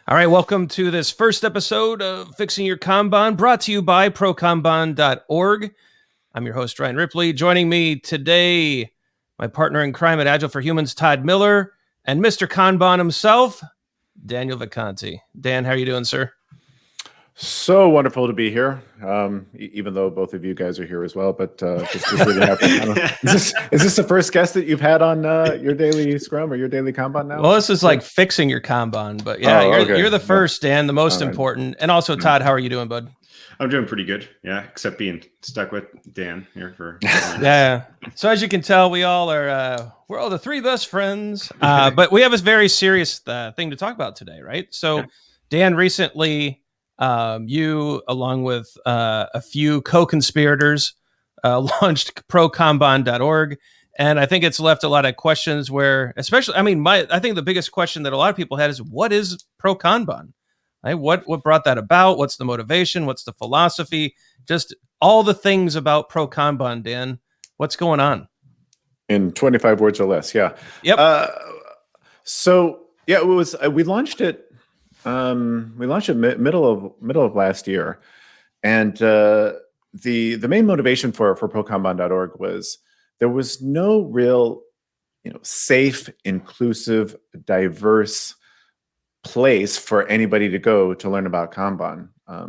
All right, welcome to this first episode of Fixing Your Kanban, brought to you by prokanban.org. I'm your host, Ryan Ripley. Joining me today, my partner in crime at Agile for Humans, Todd Miller, and Mr. Kanban himself, Daniel Vacanti. Dan, how are you doing, sir? So wonderful to be here, even though both of you guys are here as well. But just really is this the first guest that you've had on your daily Scrum or your daily Kanban now? Well, this is like fixing your Kanban, but yeah, you're the first, Dan, the most important. And also, Todd, how are you doing, bud? I'm doing pretty good, yeah, except being stuck with Dan here for yeah. So as you can tell, we all are we're all the three best friends, but we have a very serious thing to talk about today, right? So, Dan, recently, you, along with a few co-conspirators, launched prokanban.org, and I think it's left a lot of questions where, especially, I think the biggest question that a lot of people had is, what is prokanban? Right? What brought that about? What's the motivation? What's the philosophy? Just all the things about prokanban, Dan. What's going on? In 25 words or less, yeah. Yep. It was. We launched it. Middle of last year, and the main motivation for prokanban.org was there was no real, safe, inclusive, diverse place for anybody to go to learn about Kanban. Back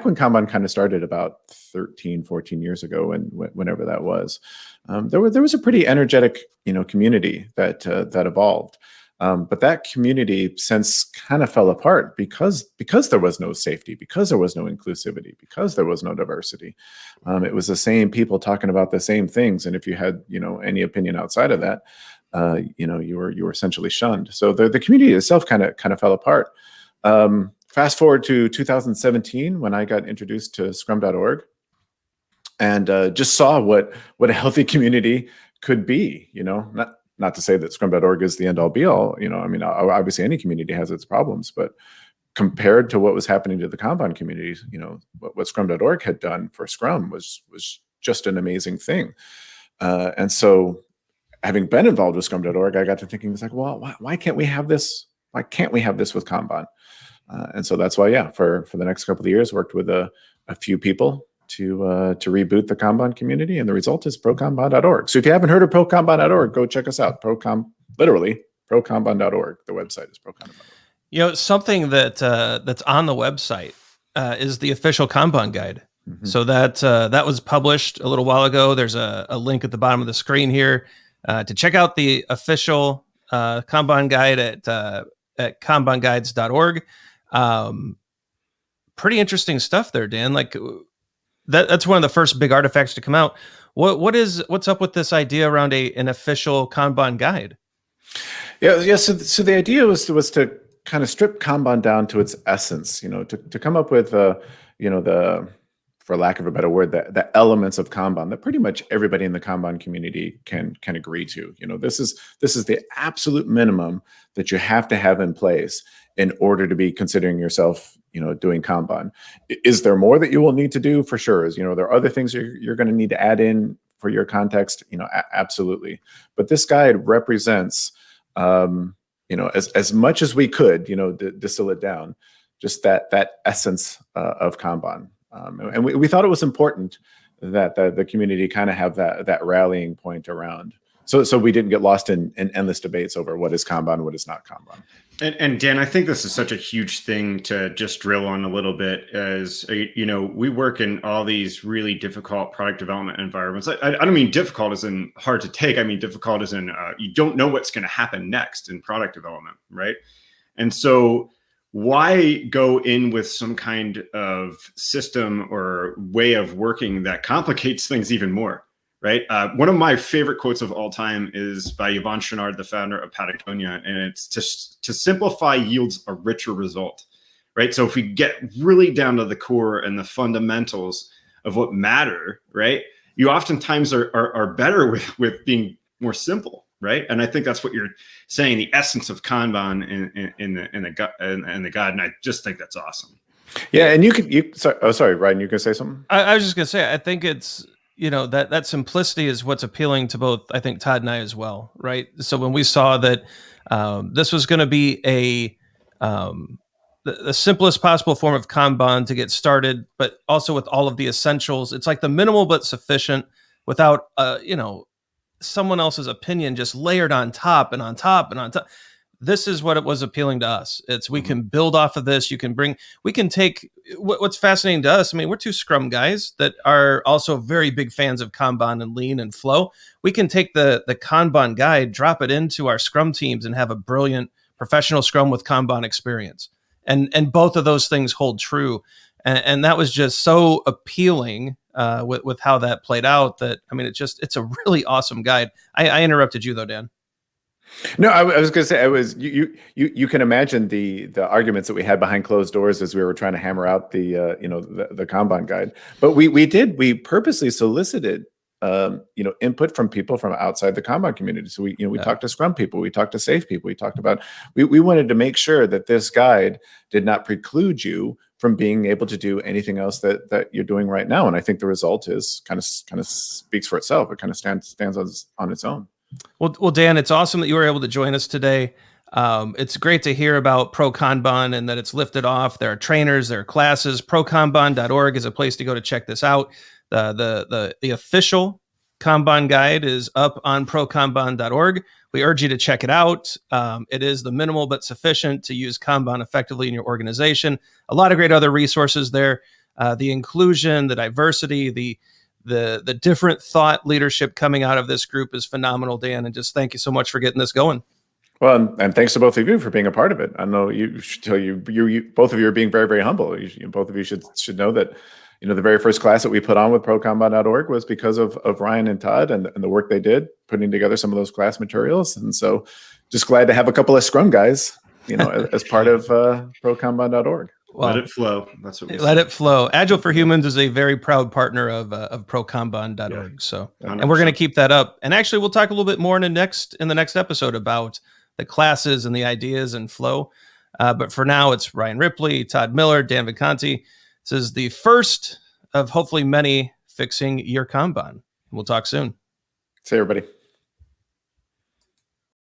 when Kanban kind of started about 13, 14 years ago, and whenever that was, there was a pretty energetic, community that evolved. But that community since kind of fell apart because there was no safety, because there was no inclusivity, because there was no diversity. It was the same people talking about the same things, and if you had any opinion outside of that, you were essentially shunned. So the community itself kind of fell apart. Fast forward to 2017 when I got introduced to Scrum.org, and just saw what a healthy community could be. Not to say that Scrum.org is the end all be all. Obviously any community has its problems, but compared to what was happening to the Kanban communities, what Scrum.org had done for Scrum was just an amazing thing. And so, having been involved with Scrum.org, I got to thinking, it's like, well, why can't we have this? Why can't we have this with Kanban? And so that's why, for the next couple of years, worked with a few people to reboot the Kanban community, and the result is prokanban.org. So if you haven't heard of prokanban.org, go check us out. Literally prokanban.org. The website is prokanban.org. Something that's on the website is the official Kanban guide. Mm-hmm. So that was published a little while ago. There's a link at the bottom of the screen here to check out the official Kanban guide at kanbanguides.org. Pretty interesting stuff there, Dan. Like that's one of the first big artifacts to come out. What's up with this idea around an official Kanban guide? Yeah. So the idea was to kind of strip Kanban down to its essence. To come up with for lack of a better word, the elements of Kanban that pretty much everybody in the Kanban community can agree to. This is the absolute minimum that you have to have in place in order to be considering yourself, doing Kanban. Is there more that you will need to do? For sure. There are other things you're going to need to add in for your context. Absolutely. But this guide represents, as much as we could, distill it down, just that essence of Kanban. And we thought it was important that the community kind of have that rallying point around. So we didn't get lost in endless debates over what is Kanban, what is not Kanban. And Dan, I think this is such a huge thing to just drill on a little bit, as we work in all these really difficult product development environments. I don't mean difficult as in hard to take. I mean difficult as in you don't know what's going to happen next in product development, right? And so why go in with some kind of system or way of working that complicates things even more? Right. One of my favorite quotes of all time is by Yvon Chouinard, the founder of Patagonia, and it's to simplify yields a richer result. Right. So if we get really down to the core and the fundamentals of what matter, right, you oftentimes are better with being more simple. Right. And I think that's what you're saying, the essence of Kanban in the guide. And I just think that's awesome. Yeah. And sorry, Ryan, you can say something? I was just going to say, I think it's that simplicity is what's appealing to both, I think, Todd and I as well, right? So when we saw that this was going to be the simplest possible form of Kanban to get started, but also with all of the essentials, it's like the minimal but sufficient without, someone else's opinion just layered on top and on top and on top. This is what it was appealing to us. It's we can build off of this. We can take what's fascinating to us. I mean, we're two Scrum guys that are also very big fans of Kanban and Lean and Flow. We can take the Kanban guide, drop it into our Scrum teams, and have a brilliant professional Scrum with Kanban experience. And both of those things hold true. And that was just so appealing with how that played out. That I mean, it's a really awesome guide. I interrupted you though, Dan. No, I was going to say, I was you can imagine the arguments that we had behind closed doors as we were trying to hammer out the Kanban guide. But we purposely solicited input from people from outside the Kanban community. So we talked to Scrum people, we talked to Safe people, we wanted to make sure that this guide did not preclude you from being able to do anything else that you're doing right now. And I think the result is kind of speaks for itself. It kind of stands on its own. Well, Dan, it's awesome that you were able to join us today. It's great to hear about Pro Kanban and that it's lifted off. There are trainers, there are classes. ProKanban.org is a place to go to check this out. The official Kanban guide is up on ProKanban.org. We urge you to check it out. It is the minimal but sufficient to use Kanban effectively in your organization. A lot of great other resources there. The inclusion, the diversity, the different thought leadership coming out of this group is phenomenal, Dan. And just thank you so much for getting this going. Well, and thanks to both of you for being a part of it. I know you should tell you both of you are being very, very humble. Both of you should know that, the very first class that we put on with ProKanban.org was because of Ryan and Todd and the work they did putting together some of those class materials. And so just glad to have a couple of Scrum guys, as part of ProKanban.org. Well, let it flow. That's what we let it flow. Agile for Humans is a very proud partner of ProKanban.org. Yeah. So, 100%. And we're going to keep that up. And actually, we'll talk a little bit more in the next episode about the classes and the ideas and flow. But for now, it's Ryan Ripley, Todd Miller, Dan Vacanti. This is the first of hopefully many fixing your Kanban. We'll talk soon. See you, everybody.